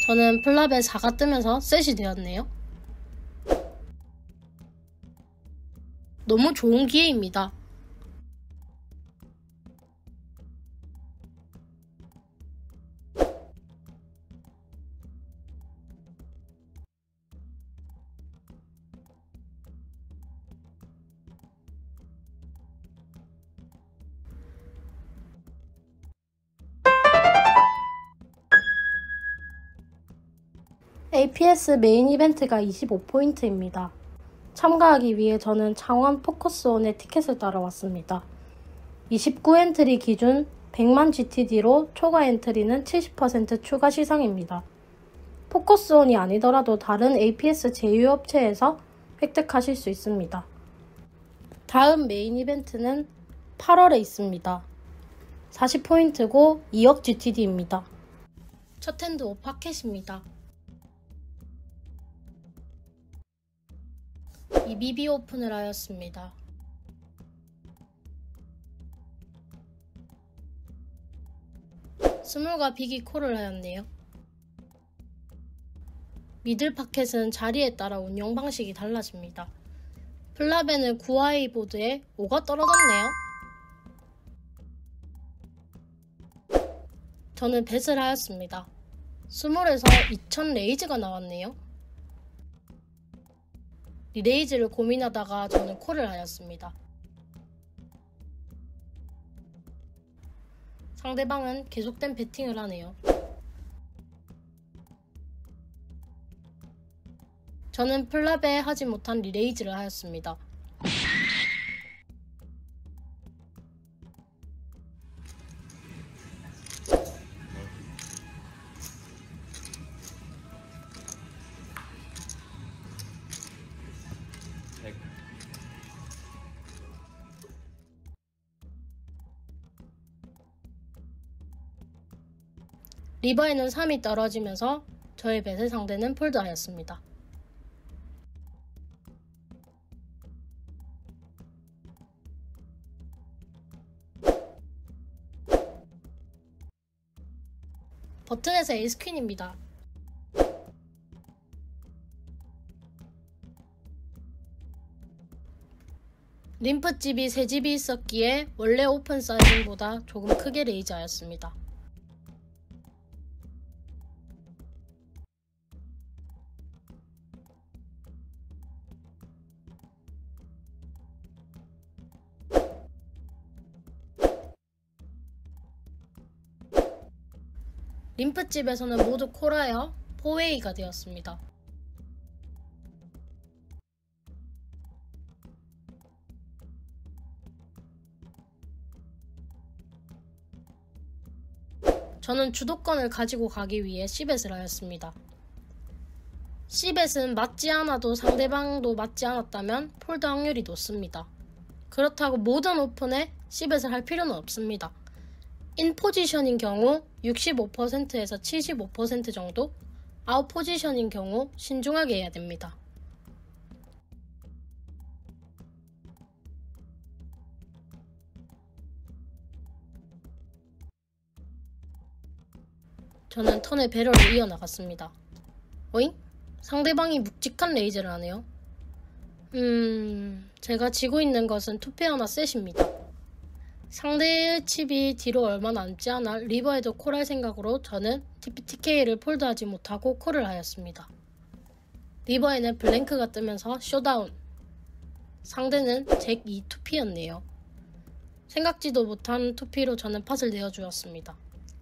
저는 플랍에 4가 뜨면서 셋이 되었네요. 너무 좋은 기회입니다. APS 메인 이벤트가 25포인트입니다. 참가하기 위해 저는 창원 포커스온에 티켓을 따라왔습니다. 29엔트리 기준 100만 GTD로 초과 엔트리는 70% 추가 시상입니다. 포커스온이 아니더라도 다른 APS 제휴업체에서 획득하실 수 있습니다. 다음 메인 이벤트는 8월에 있습니다. 40포인트고 2억 GTD입니다. 첫 핸드 5파켓입니다. EBB 오픈을 하였습니다. 스몰과 빅이 콜을 하였네요. 미들 파켓은 자리에 따라 운영 방식이 달라집니다. 플랍에는 9하이 보드에 5가 떨어졌네요. 저는 뱃을 하였습니다. 스몰에서 2000 레이즈가 나왔네요. 리레이즈를 고민하다가 저는 콜을 하였습니다. 상대방은 계속된 배팅을 하네요. 저는 플랍에 하지 못한 리레이즈를 하였습니다. 리버에는 3이 떨어지면서 저의 뱃의 상대는 폴드하였습니다. 버튼에서 에이스퀸입니다. 림프집이 3집이 있었기에 원래 오픈 사이징보다 조금 크게 레이즈하였습니다. 림프집에서는 모두 콜하여 4웨이가 되었습니다. 저는 주도권을 가지고 가기 위해 C벳을 하였습니다. C벳은 맞지 않아도 상대방도 맞지 않았다면 폴드 확률이 높습니다. 그렇다고 모든 오픈에 C벳을 할 필요는 없습니다. 인 포지션인 경우 65%에서 75% 정도, 아웃 포지션인 경우 신중하게 해야 됩니다. 저는 턴에 배럴을 이어나갔습니다. 오잉? 상대방이 묵직한 레이즈를 하네요. 제가 지고 있는 것은 투페어나 셋입니다. 상대의 칩이 뒤로 얼마 남지 않아 리버에도 콜할 생각으로 저는 TPTK를 폴드하지 못하고 콜을 하였습니다. 리버에는 블랭크가 뜨면서 쇼다운. 상대는 잭 2 투피였네요. 생각지도 못한 투피로 저는 팟을 내어주었습니다.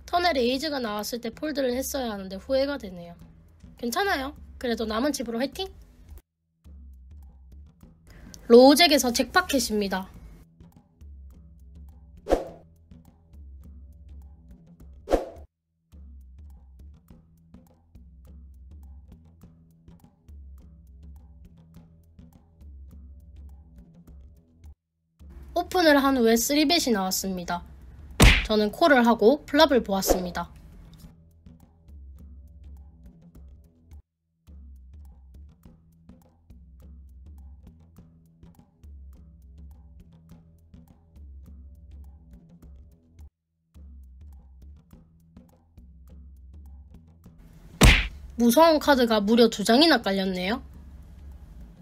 턴에 레이즈가 나왔을 때 폴드를 했어야 하는데 후회가 되네요. 괜찮아요. 그래도 남은 칩으로 화이팅! 로우 잭에서 잭 파켓입니다. 오픈을 한 후에 3벳이 나왔습니다. 저는 콜을 하고 플랍을 보았습니다. 무서운 카드가 무려 2장이나 깔렸네요.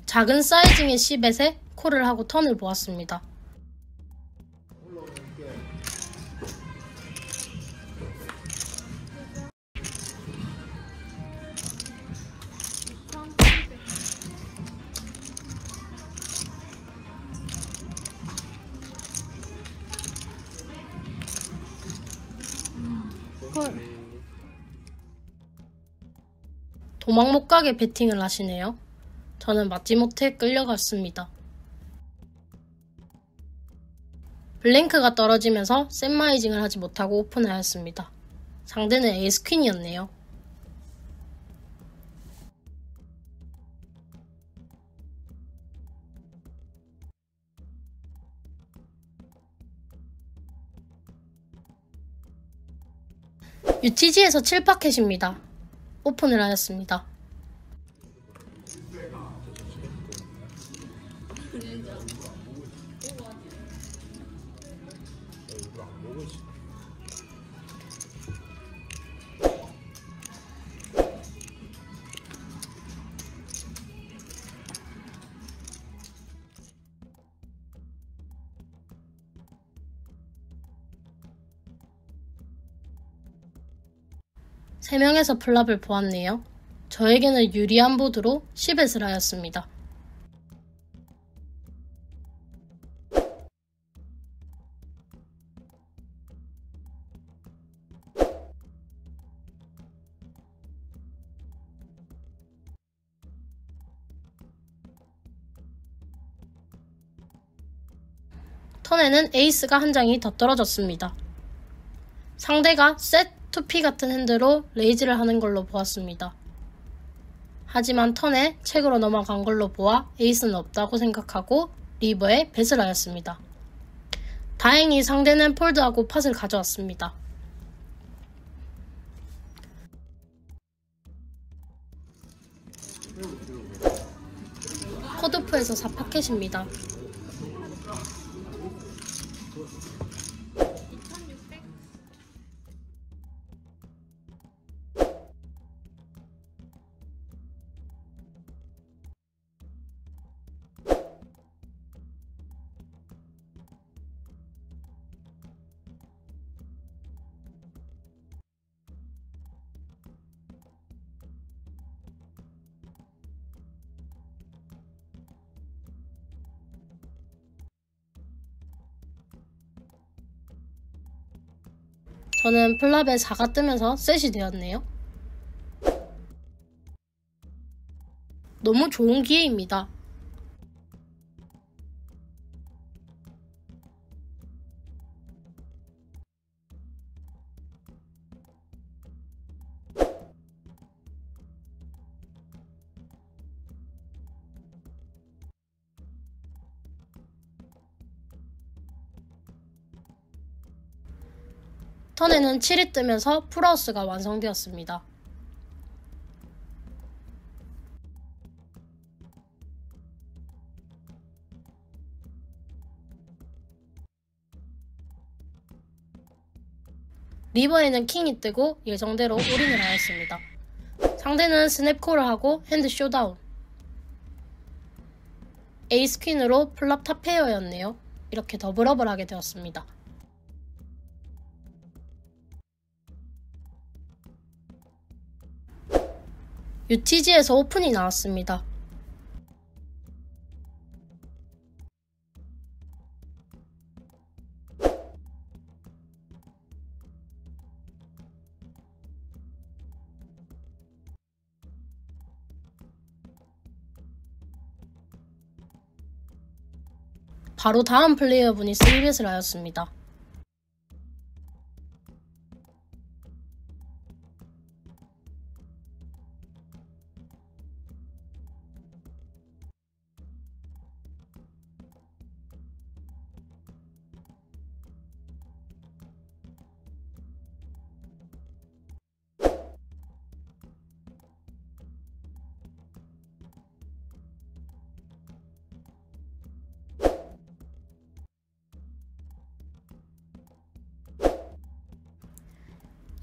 작은 사이징의 C벳에 콜을 하고 턴을 보았습니다. 도망 못 가게 배팅을 하시네요. 저는 마지못해 끌려갔습니다. 블랭크가 떨어지면서 셋마이징을 하지 못하고 오픈하였습니다. 상대는 에이스 퀸이었네요. UTG에서 7파켓입니다. 오픈을 하였습니다. 세 명에서 플랍을 보았네요. 저에게는 유리한 보드로 10엣을 하였습니다. 턴에는 에이스가 한 장이 더 떨어졌습니다. 상대가 셋, 투피 같은 핸드로 레이즈를 하는 걸로 보았습니다. 하지만 턴에 책으로 넘어간 걸로 보아 에이스는 없다고 생각하고 리버에 벳을 하였습니다. 다행히 상대는 폴드하고 팟을 가져왔습니다. 컷오프에서 4파켓입니다. 저는 플랍에 4가 뜨면서 셋이 되었네요. 너무 좋은 기회입니다. 턴에는 7이 뜨면서 풀하우스가 완성되었습니다. 리버에는 킹이 뜨고 예정대로 올인을 하였습니다. 상대는 스냅콜을 하고 핸드 쇼다운. 에이스 퀸으로 플랍 탑 페어였네요. 이렇게 더블업을 하게 되었습니다. UTG에서 오픈이 나왔습니다. 바로 다음 플레이어분이 3벳을 하였습니다.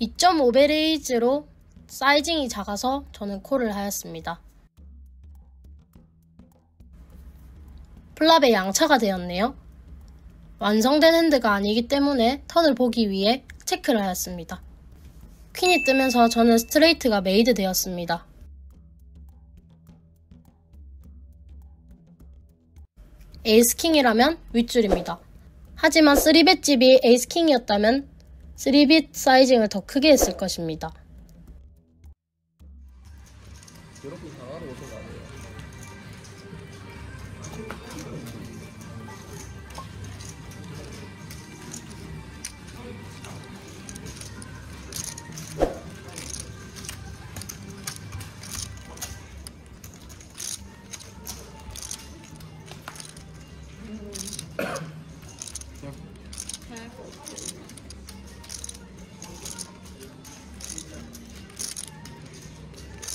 (2.5배) 레이즈로 사이징이 작아서 저는 콜을 하였습니다. 플랍에 양차가 되었네요. 완성된 핸드가 아니기 때문에 턴을 보기 위해 체크를 하였습니다. 퀸이 뜨면서 저는 스트레이트가 메이드 되었습니다. 에이스킹이라면 윗줄입니다. 하지만 3벳 집이 에이스킹이었다면 3빗 사이징을 더 크게 했을 것입니다. 여러분 강화로 오신 거 아니에요?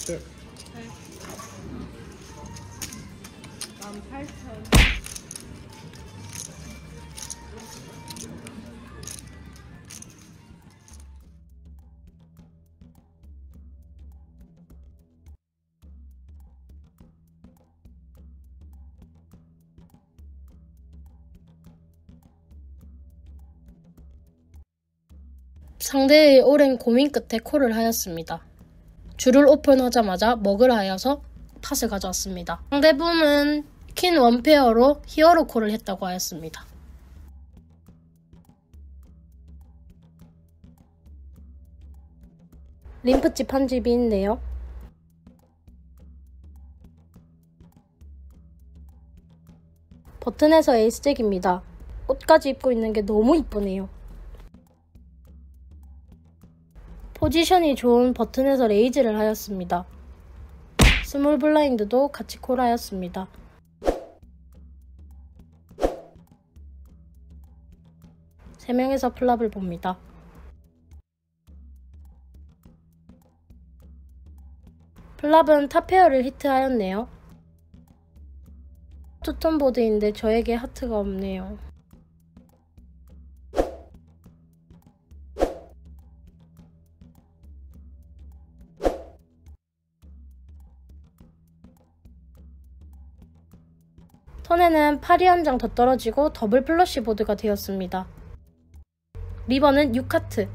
네. 18,000. 상대의 오랜 고민 끝에 콜을 하였습니다. 줄을 오픈하자마자 먹을 하여서 팟을 가져왔습니다. 상대분은 퀸 원페어로 히어로 콜을 했다고 하였습니다. 림프집 한 집이 있네요. 버튼에서 에이스잭입니다. 옷까지 입고 있는 게 너무 이쁘네요. 포지션이 좋은 버튼에서 레이즈를 하였습니다. 스몰 블라인드도 같이 콜하였습니다. 세 명에서 플랍을 봅니다. 플랍은 탑페어를 히트하였네요. 투톤 보드인데 저에게 하트가 없네요. 턴에는 팔이 한 장 더 떨어지고 더블 플러시 보드가 되었습니다. 리버는 6카트.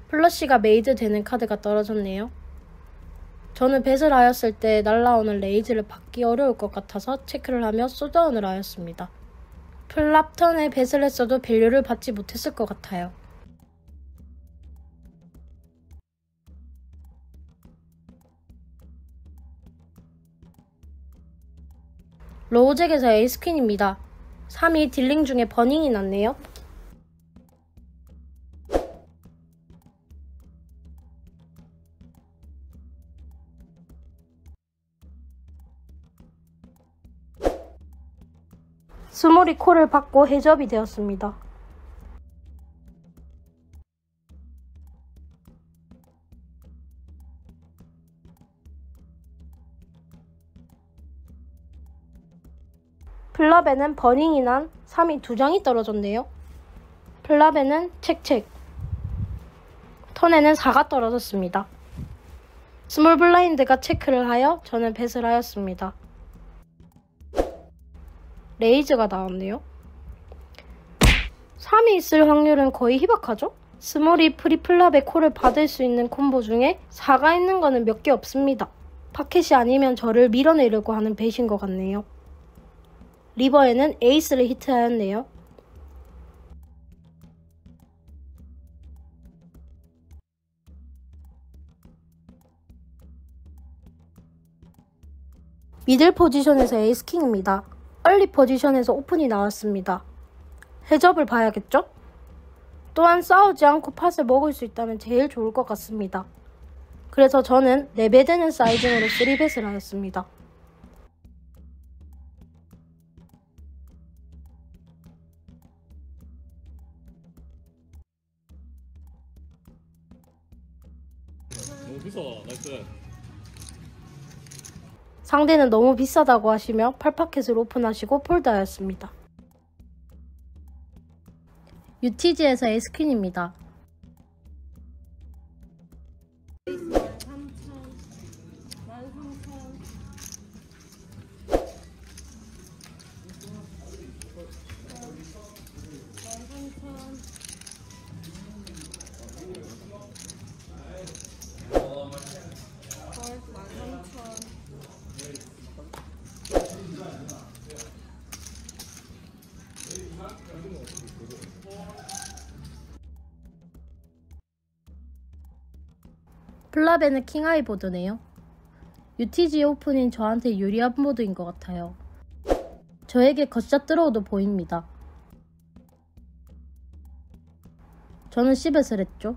플러시가 메이드 되는 카드가 떨어졌네요. 저는 뱃을 하였을 때 날라오는 레이즈를 받기 어려울 것 같아서 체크를 하며 소다운을 하였습니다. 플랍 턴에 뱃을 했어도 밸류를 받지 못했을 것 같아요. 로우잭에서 에이스퀸입니다. 3위 딜링 중에 버닝이 났네요. 스몰이 콜을 받고 해접이 되었습니다. 플랍에는 버닝이 난 3위 2장이 떨어졌네요. 플랍에는 책책. 턴에는 4가 떨어졌습니다. 스몰 블라인드가 체크를 하여 저는 뱃을 하였습니다. 레이즈가 나왔네요. 3이 있을 확률은 거의 희박하죠? 스몰이 프리플랍의 콜을 받을 수 있는 콤보 중에 4가 있는 거는 몇 개 없습니다. 파켓이 아니면 저를 밀어내려고 하는 뱃인 것 같네요. 리버에는 에이스를 히트하였네요. 미들 포지션에서 에이스킹입니다. 얼리 포지션에서 오픈이 나왔습니다. 해접을 봐야겠죠? 또한 싸우지 않고 팟을 먹을 수 있다면 제일 좋을 것 같습니다. 그래서 저는 4배 되는 사이징으로 3벳을 하였습니다. 너무 비싸. 나이스. 상대는 너무 비싸다고 하시며 8파켓을 오픈하시고 폴드하였습니다. UTG에서 에이스퀸입니다. 플라베는 킹아이 보드네요. UTG 오픈인 저한테 유리한 보드인 것 같아요. 저에게 겉샷 들어오도 보입니다. 저는 10엣을 했죠.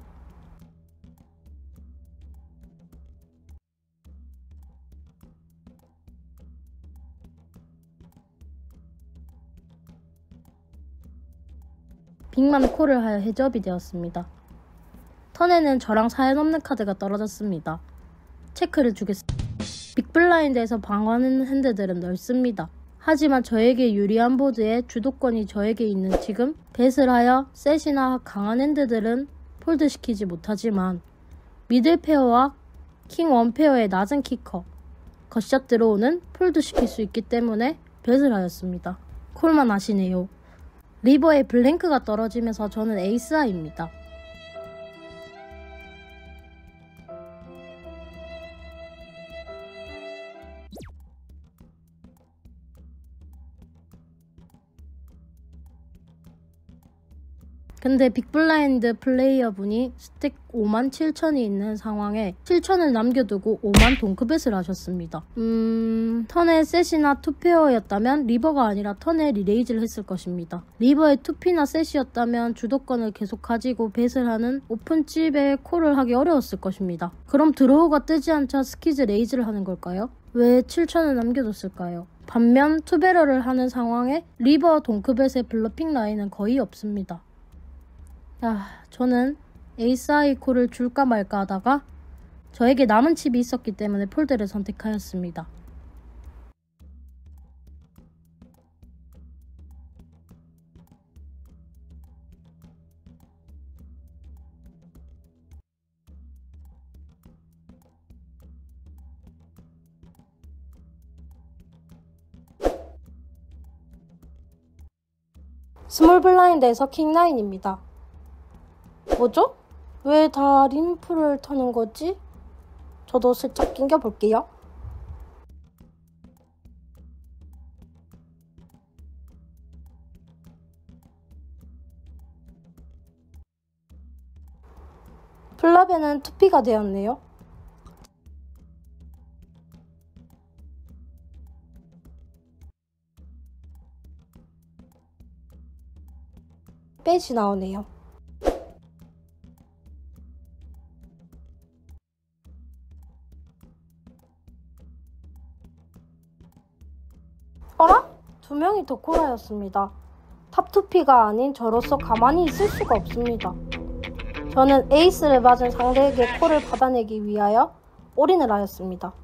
빅만 콜을 하여 해저업이 되었습니다. 턴에는 저랑 사연 없는 카드가 떨어졌습니다. 체크를 주겠습니다. 빅블라인드에서 방어하는 핸드들은 넓습니다. 하지만 저에게 유리한 보드에 주도권이 저에게 있는 지금 뱃을 하여 셋이나 강한 핸드들은 폴드시키지 못하지만 미들페어와 킹 원페어의 낮은 키커, 겉샷 들어오는 폴드시킬 수 있기 때문에 뱃을 하였습니다. 콜만 하시네요. 리버에 블랭크가 떨어지면서 저는 에이스하입니다. 근데 빅블라인드 플레이어분이 스택 57,000이 있는 상황에 7,000을 남겨두고 5만 동크벳을 하셨습니다. 턴에 셋이나 투페어였다면 리버가 아니라 턴에 리레이즈를 했을 것입니다. 리버에 투피나 셋이었다면 주도권을 계속 가지고 벳을 하는 오픈집에 콜을 하기 어려웠을 것입니다. 그럼 드로우가 뜨지 않자 스키즈 레이즈를 하는 걸까요? 왜 7,000을 남겨뒀을까요? 반면 투베러를 하는 상황에 리버 동크벳의 블러핑 라인은 거의 없습니다. 저는 에이스 콜을 줄까 말까 하다가 저에게 남은 칩이 있었기 때문에 폴드를 선택하였습니다. 스몰 블라인드에서 킹9입니다. 뭐죠? 왜 다 림프를 터는 거지? 저도 슬쩍 낑겨볼게요. 플라베는 투피가 되었네요. 뺏이 나오네요. 어라? 2명이 더 콜하였습니다. 탑2피가 아닌 저로서 가만히 있을 수가 없습니다. 저는 에이스를 맞은 상대에게 콜을 받아내기 위하여 올인을 하였습니다.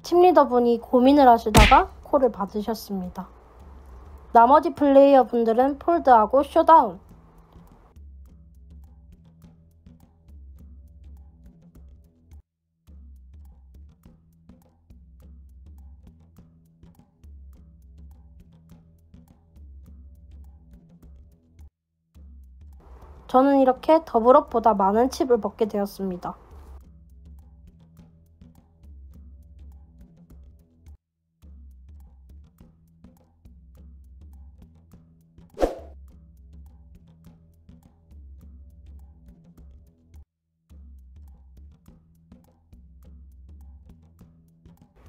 팀리더분이 고민을 하시다가 콜을 받으셨습니다. 나머지 플레이어분들은 폴드하고 쇼다운. 저는 이렇게 더블업보다 많은 칩을 먹게 되었습니다.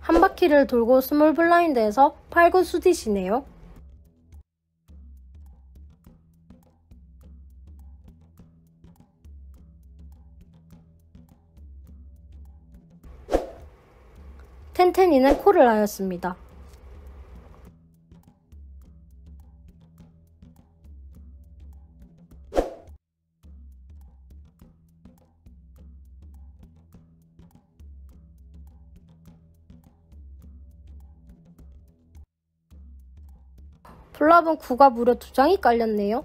한 바퀴를 돌고 스몰 블라인드에서 8구 수디시네요. 텐텐이는 콜을 하였습니다. 플랍은 9가 무려 2장이 깔렸네요.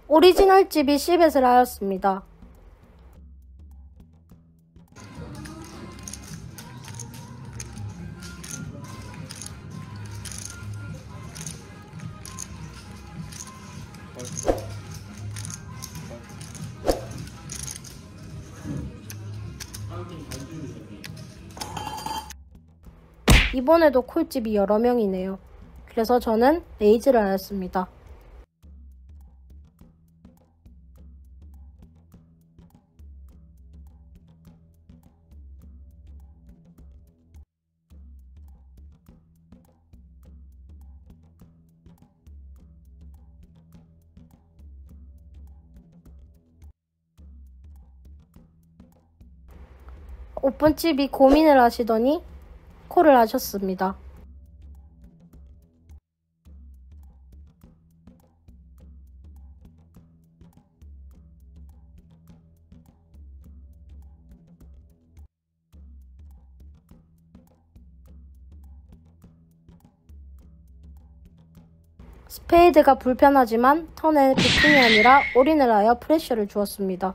오리지널 집이 10엣을 하였습니다. 이번에도 콜집이 여러 명이네요. 그래서 저는 레이즈를 하였습니다. 오픈칩이 고민을 하시더니 콜을 하셨습니다. 스페이드가 불편하지만 턴에 비팅이 아니라 올인을 하여 프레셔를 주었습니다.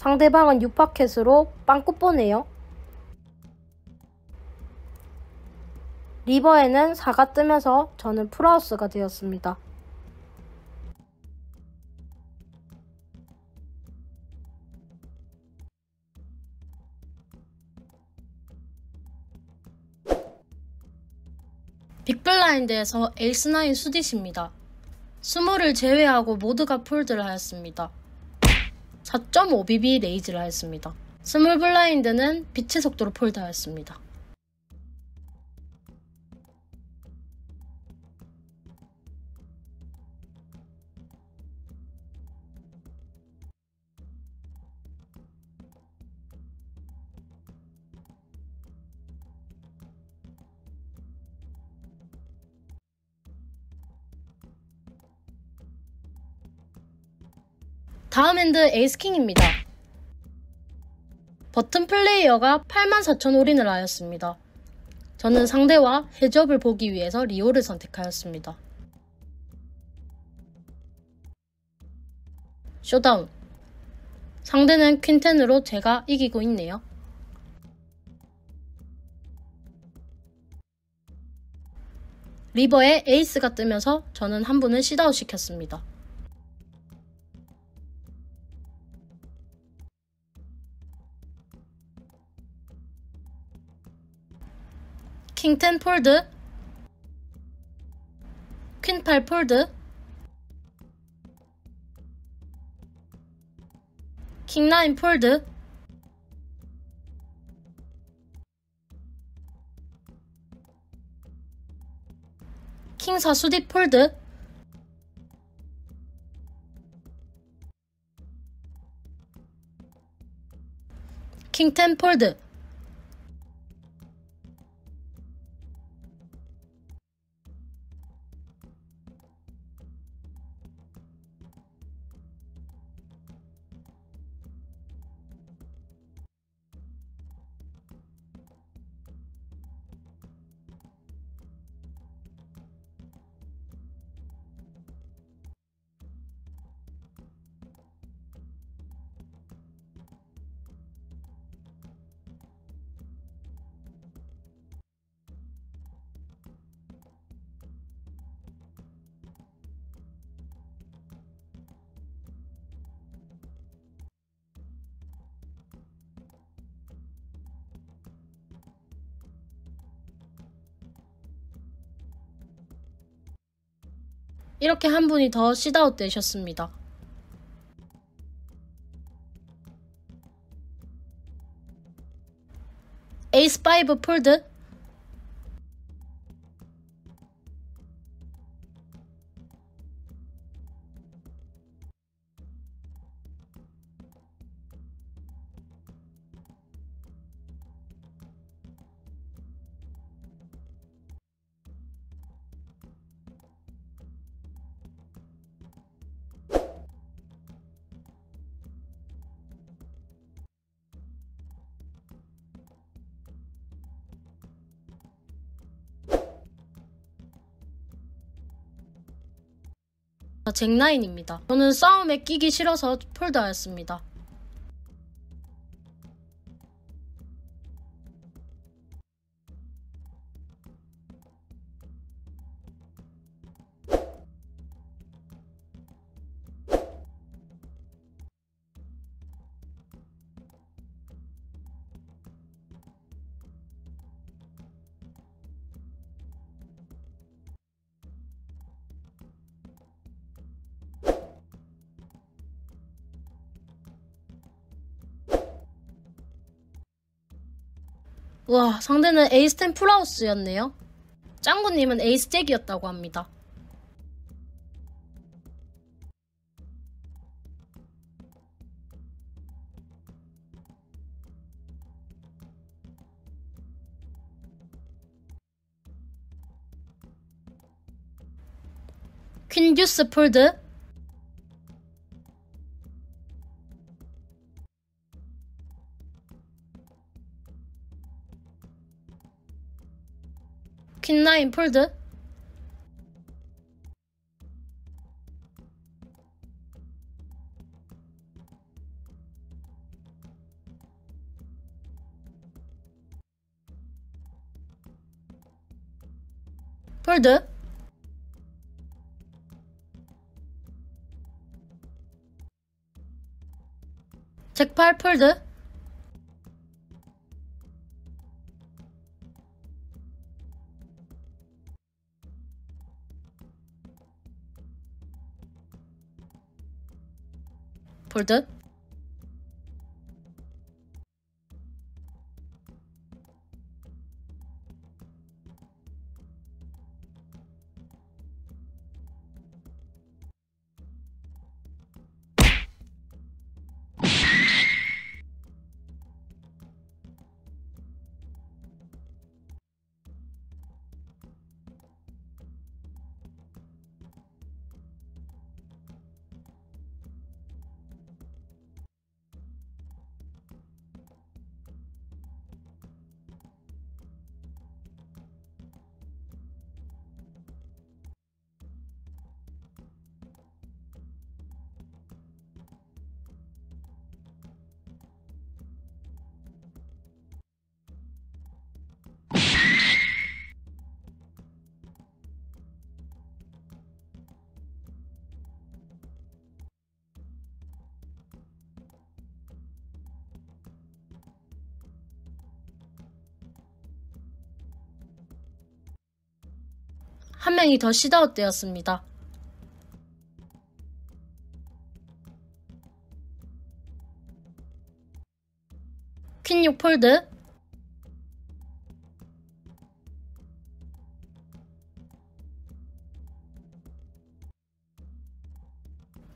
상대방은 6파켓으로 빵꾸뽀네요. 리버에는 4가 뜨면서 저는 풀하우스가 되었습니다. 빅블라인드에서 에이스9 수디시입니다. 20를 제외하고 모두가 폴드를 하였습니다. 4.5BB 레이즈를 하였습니다. 스몰 블라인드는 빛의 속도로 폴드하였습니다. 다음 핸드 에이스킹입니다. 버튼 플레이어가 84,000 올인을 하였습니다. 저는 상대와 해접을 보기 위해서 리오를 선택하였습니다. 쇼다운. 상대는 퀸텐으로 제가 이기고 있네요. 리버에 에이스가 뜨면서 저는 한 분을 시다웃 시켰습니다. 킹10 폴드, 퀸8 폴드, 킹9 폴드, 킹4 수디 폴드, 킹10 폴드, 이렇게 한 분이 더 시다웃 되셨습니다. 에이스5 폴드, 잭9입니다. 저는 싸움에 끼기 싫어서 폴드하였습니다. 우와, 상대는 에이스10 풀하우스였네요. 짱구님은 에이스 잭이었다고 합니다. 퀸 듀스 폴드, 퀸9 폴드, 폴드, 잭8 폴드, 폴드, 한 명이 더 시다웃 되었습니다. 퀸6 폴드,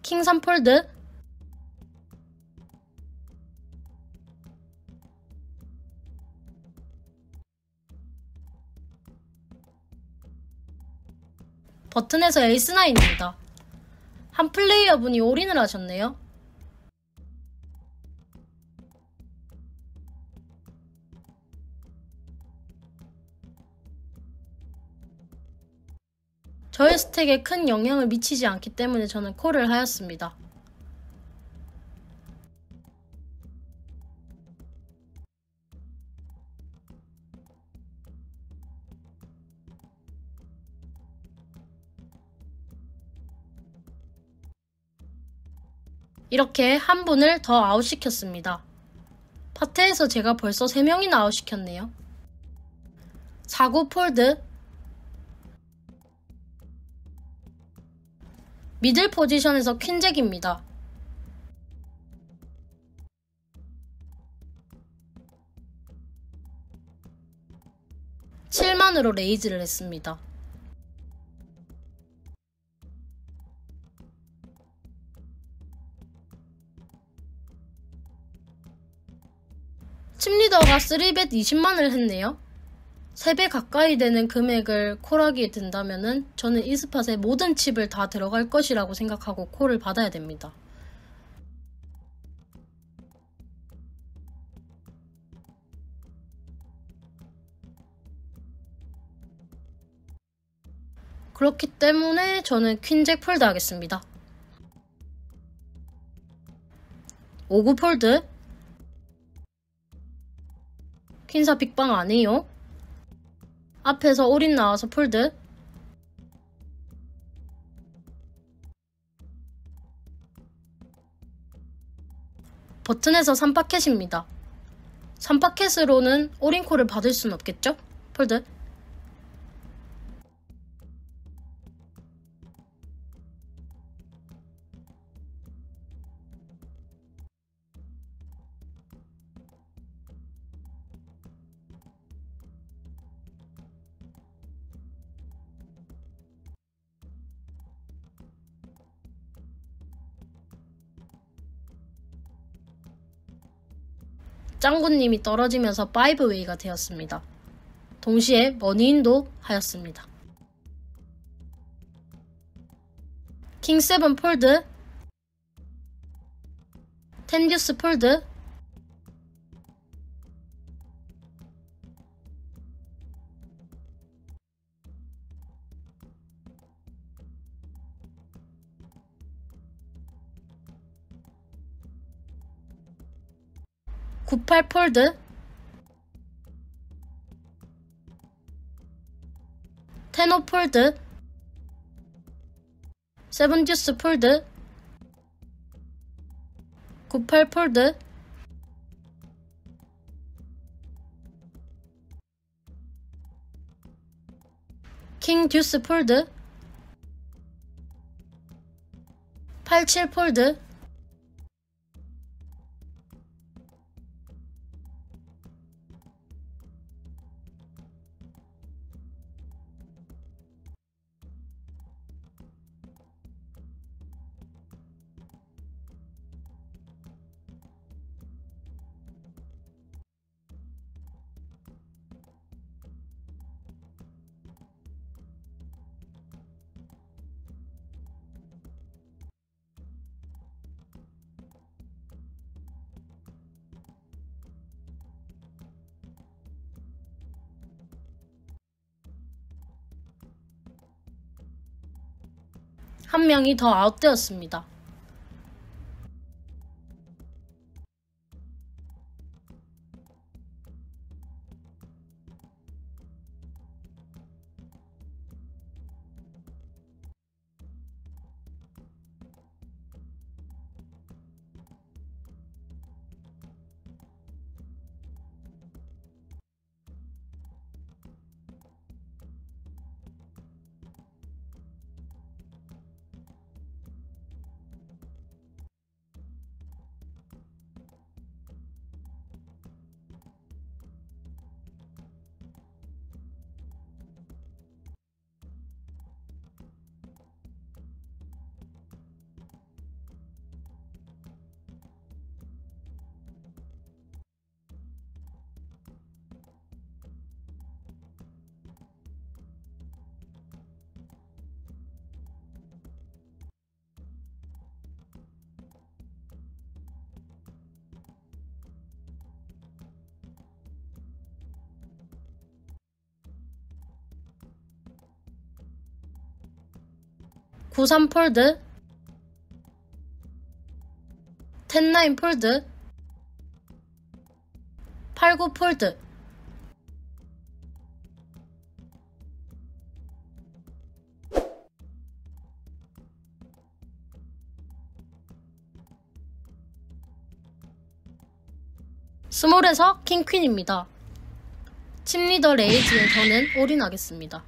킹3 폴드, 버튼에서 에이스9입니다. 한 플레이어분이 올인을 하셨네요. 저의 스택에 큰 영향을 미치지 않기 때문에 저는 콜을 하였습니다. 이렇게 한 분을 더 아웃시켰습니다. 파트에서 제가 벌써 3명이나 아웃시켰네요. 4구 폴드, 미들 포지션에서 퀸잭입니다. 7만으로 레이즈를 했습니다. 팀리더가 3bet 20만을 했네요. 3배 가까이 되는 금액을 콜하게 된다면은 저는 이 스팟에 모든 칩을 다 들어갈 것이라고 생각하고 콜을 받아야 됩니다. 그렇기 때문에 저는 퀸잭 폴드 하겠습니다. 5구 폴드. 퀸사 빅방 아니에요. 앞에서 올인 나와서 폴드. 버튼에서 3파켓입니다. 3파켓으로는 올인콜을 받을 순 없겠죠? 폴드. 짱구님이 떨어지면서 5웨이가 되었습니다. 동시에 머니인도 하였습니다. 킹7 폴드. 10 듀스 폴드. 구8 폴드. 10오 폴드. 7 듀스 폴드. 9-8 폴드. 킹 듀스 폴드. 8-7 폴드. 한 명이 더 아웃되었습니다. 구3 폴드. 10-9 폴드. 8-9 폴드. 스몰에서 킹퀸입니다. 칩리더 레이즈에 저는 올인하겠습니다.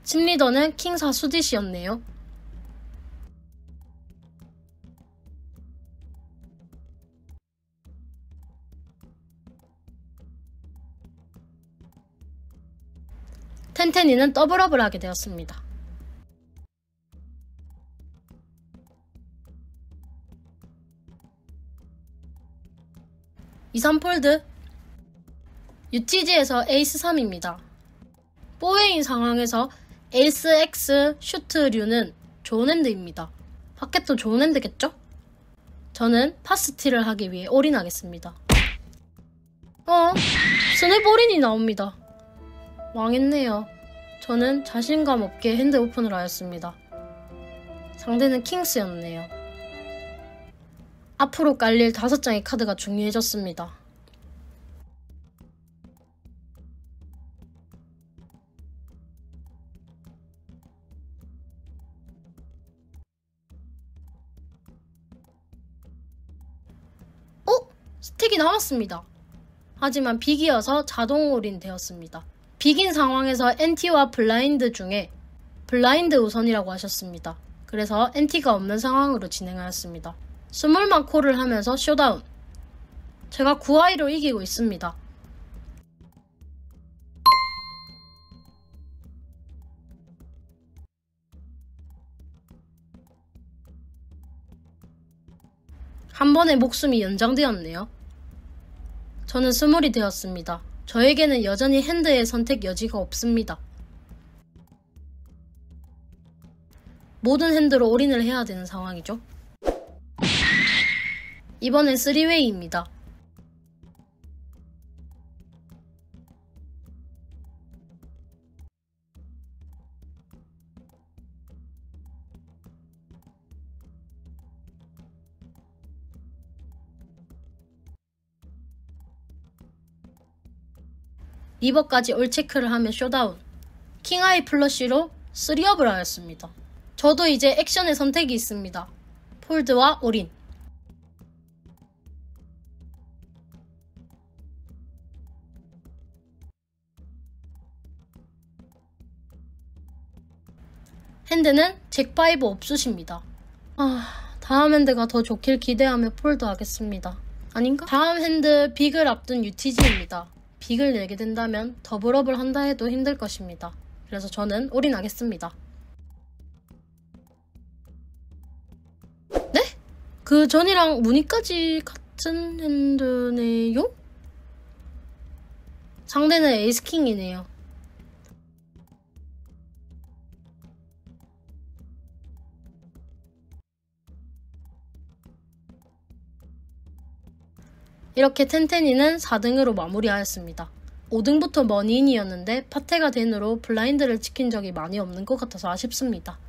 칩리더는 킹4 수디시였네요. 텐텐이는 더블업을 하게 되었습니다. 2-3폴드. UTG에서 에이스 3입니다. 4웨이인 상황에서 에이스 X 슈트류는 좋은 핸드입니다. 파켓도 좋은 핸드겠죠? 저는 파스티를 하기 위해 올인하겠습니다. 스냅 올인이 나옵니다. 망했네요. 저는 자신감 없게 핸드 오픈을 하였습니다. 상대는 킹스였네요. 앞으로 깔릴 5장의 카드가 중요해졌습니다. 스택이 남았습니다. 하지만 빅이어서 자동 올인 되었습니다. 빅인 상황에서 NT와 블라인드 중에 블라인드 우선이라고 하셨습니다. 그래서 NT가 없는 상황으로 진행하였습니다. 스몰만 콜을 하면서 쇼다운. 제가 9아이로 이기고 있습니다. 한 번에 목숨이 연장되었네요. 저는 스몰이 되었습니다. 저에게는 여전히 핸드의 선택 여지가 없습니다. 모든 핸드로 올인을 해야 되는 상황이죠. 이번엔 3웨이입니다. 리버까지 올체크를 하며 쇼다운. 킹아이 플러시로 3업을 하였습니다. 저도 이제 액션의 선택이 있습니다. 폴드와 올인. 핸드는 잭5 옵숫입니다. 다음 핸드가 더 좋길 기대하며 폴드 하겠습니다. 아닌가? 다음 핸드 빅을 앞둔 UTG입니다. 빅을 내게 된다면 더블업을 한다 해도 힘들 것입니다. 그래서 저는 올인하겠습니다. 네? 그 전이랑 무늬까지 같은 핸드네요? 상대는 에이스킹이네요. 이렇게 텐텐이는 4등으로 마무리하였습니다. 5등부터 머니인이었는데 파테가 된 후로 블라인드를 지킨 적이 많이 없는 것 같아서 아쉽습니다.